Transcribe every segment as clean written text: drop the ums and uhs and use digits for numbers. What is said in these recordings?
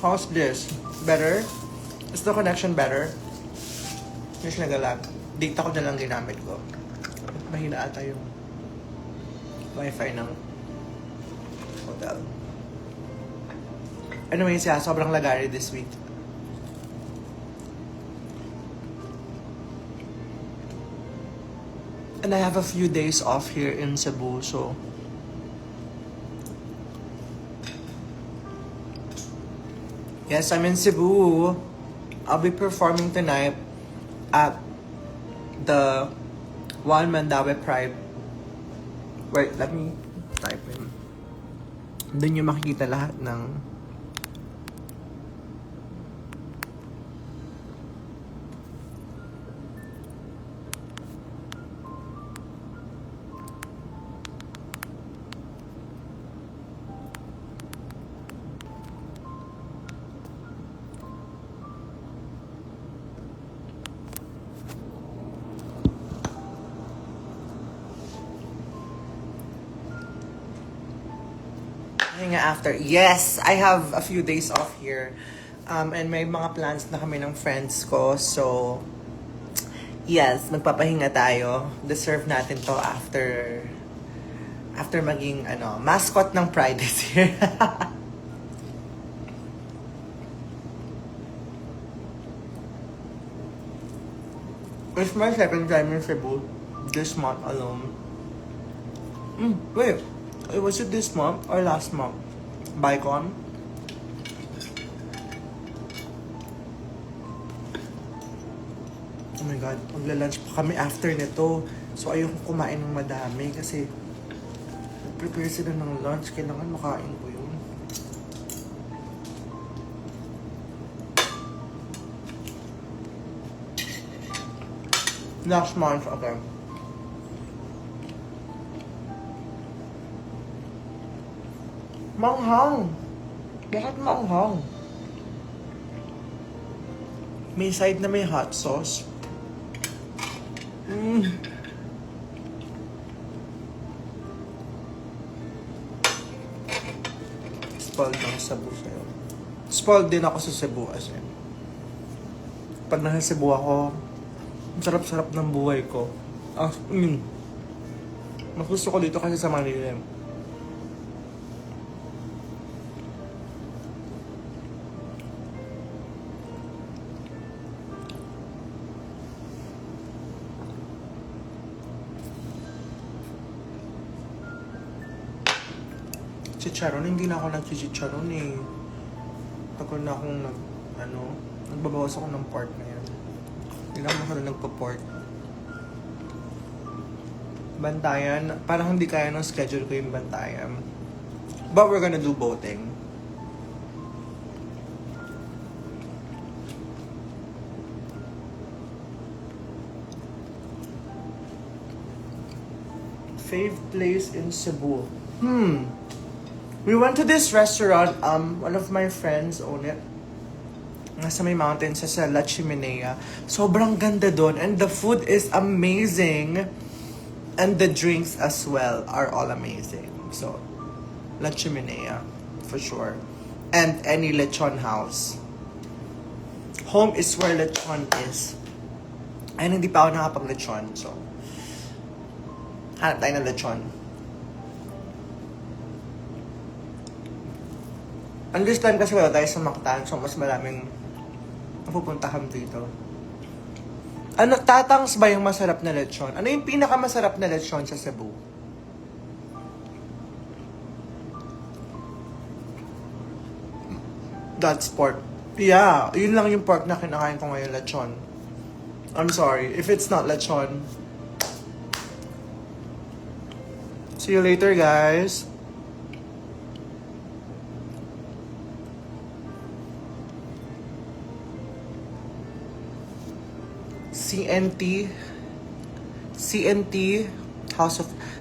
How's this? Better? Is the connection better? Yes, nagalag. Data ko na lang ginamit ko. Mahina ata yung wifi ng hotel. Anyway, siya, sobrang lagari this week. And I have a few days off here in Cebu, so yes, I'm in Cebu. I'll be performing tonight at the One Mandaue Pride. Wait, let me type in. Doon yung makikita lahat ng after. Yes, I have a few days off here. And may mga plans na kami ng friends ko. So, yes, magpapahinga tayo. Deserve natin to after maging mascot ng Pride this year. It's my second time in Cebu this month alone. Wait, was it this month or last month? Bicon? Oh my God, magla-lunch pa kami after nito. So ayoko kumain ng madami kasi prepare sila ng lunch. Kailangan makain ko yun. Last month, okay. Manghang! Bakit manghang? May side na may hot sauce. Spoiled ng Cebu sa'yo. Spoiled din ako sa Cebu as in. Pag nasa Cebu ako, ang sarap-sarap ng buhay ko. Mas gusto ko dito kasi sa Manila. Chicharon, hindi na ako nag-chicharon eh. Tagal na akong nagbabawas ako ng pork na yan. Hindi na ako nagpa-pork. Bantayan, parang hindi kaya ng schedule ko yung bantayan. But we're gonna do boating. Fave place in Cebu. We went to this restaurant, one of my friends own it. Nasa may mountains sa La Chimenea. Sobrang ganda doon and the food is amazing. And the drinks as well are all amazing. So, La Chimenea, for sure. And any lechon house. Home is where lechon is. And hindi pa ako nakapag-lechon, so hanap tayo ng lechon. And this time kasi wala tayo sa Mactan, so mas maraming napupuntahan dito. Ano, Tatangs ba yung masarap na lechon? Ano yung pinakamasarap na lechon sa Cebu? That's pork. Yeah, yun lang yung pork na kinakain ko ngayon, lechon. I'm sorry, if it's not lechon. See you later, guys. CNT,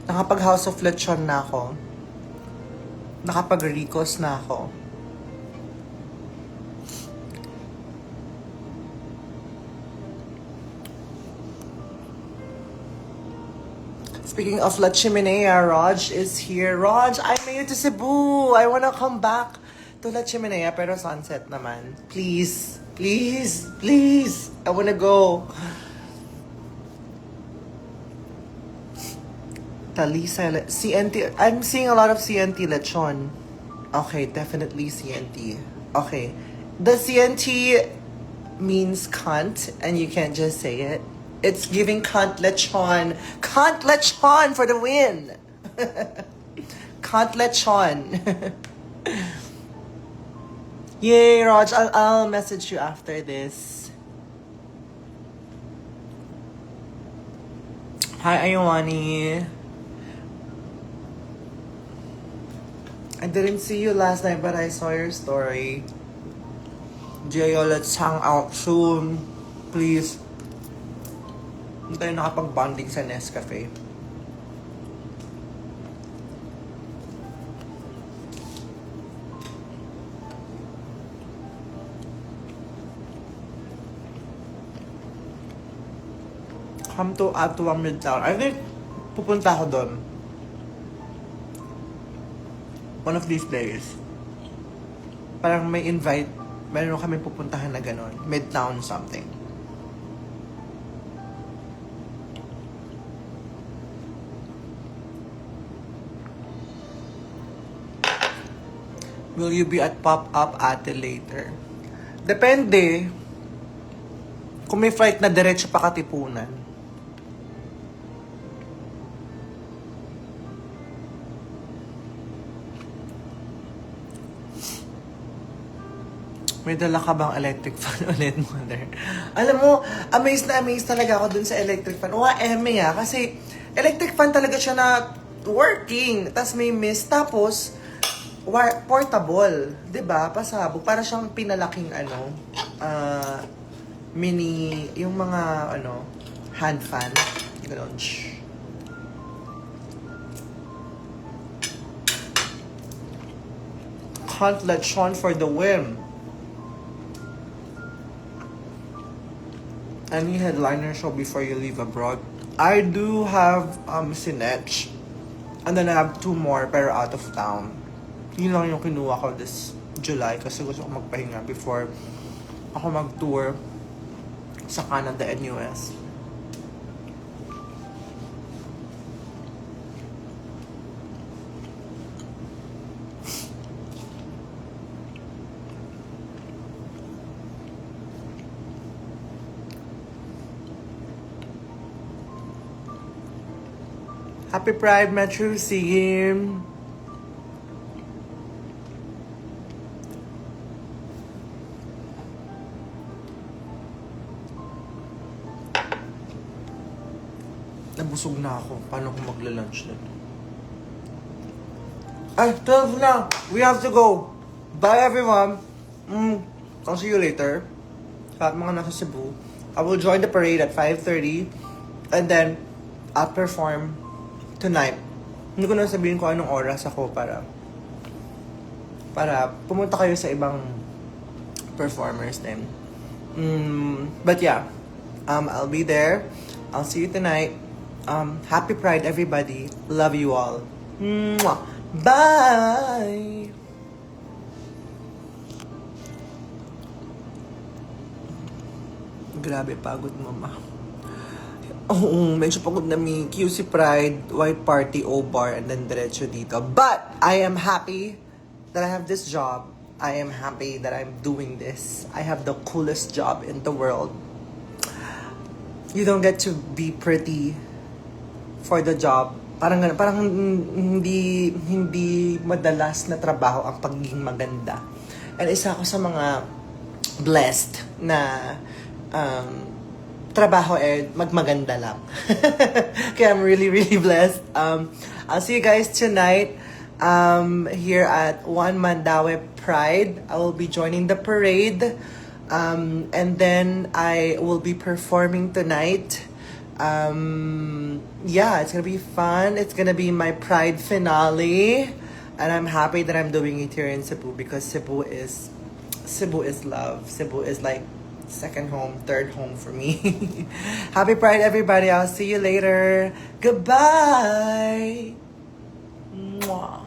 nakapag House of Lechon na ako. Nakapag Ricos na ako. Speaking of La Chimenea, Raj is here. Raj, I made it to Cebu. I wanna come back to La Chimenea, pero sunset naman. Please, please, please. I wanna go. Talisa, CNT. I'm seeing a lot of CNT lechon. Okay, definitely CNT. Okay. The CNT means cunt, and you can't just say it. It's giving cunt lechon. Cunt lechon for the win. Cunt lechon. Yay, Raj. I'll message you after this. Hi, Ayawani. I didn't see you last night, but I saw your story. Gio, let's hang out soon. Please. Hindi tayo nakapag-bonding sa Nescafe. Come to Atuang Midtown. I think pupunta ako doon. One of these days. Parang may invite. Meron kami pupuntahan na gano'n. Midtown something. Will you be at Pop-Up Ate later? Depende. Kung may flight na diretso pa Katipunan. May dala ka bang electric fan ulit, mother? Alam mo, amazed na amazed talaga ako dun sa electric fan. Eme kasi electric fan talaga siya na working. Tapos may mist. Tapos, portable. 'Di ba? Pasabog. Para siyang pinalaking mini, yung mga, hand fan. Ganon. Can't let Sean for the win. Any headliner show before you leave abroad? I do have Sinech. And then I have 2 more pero out of town. Yun lang yung kinuha ko this July kasi gusto ko magpahinga before ako mag-tour sa Canada and US. Happy Pride, Metro Team! Nabusog na ako. Paano kung magla-lunch na? Ay, 12 na! We have to go! Bye, everyone! I'll see you later. At mga nasa Cebu. I will join the parade at 5:30. And then, I'll perform tonight. Hindi ko na sabihin ko anong oras ako para pumunta kayo sa ibang performers din. But yeah, I'll be there. I'll see you tonight. Happy Pride, everybody. Love you all. Mwah. Bye! Grabe, pagod mama. Oo, medyo pagod na mi. QC Pride, White Party, O-Bar, and then diretso dito. But, I am happy that I have this job. I am happy that I'm doing this. I have the coolest job in the world. You don't get to be pretty for the job. Parang hindi madalas na trabaho ang pagiging maganda. And isa ako sa mga blessed na trabaho magmaganda lang. Kaya I'm really, really blessed. I'll see you guys tonight here at One Mandaue Pride. I will be joining the parade. And then I will be performing tonight. Yeah, it's gonna be fun. It's gonna be my Pride finale. And I'm happy that I'm doing it here in Cebu because Cebu is love. Cebu is like second home, third home for me. Happy Pride, everybody. I'll see you later. Goodbye. Mwah.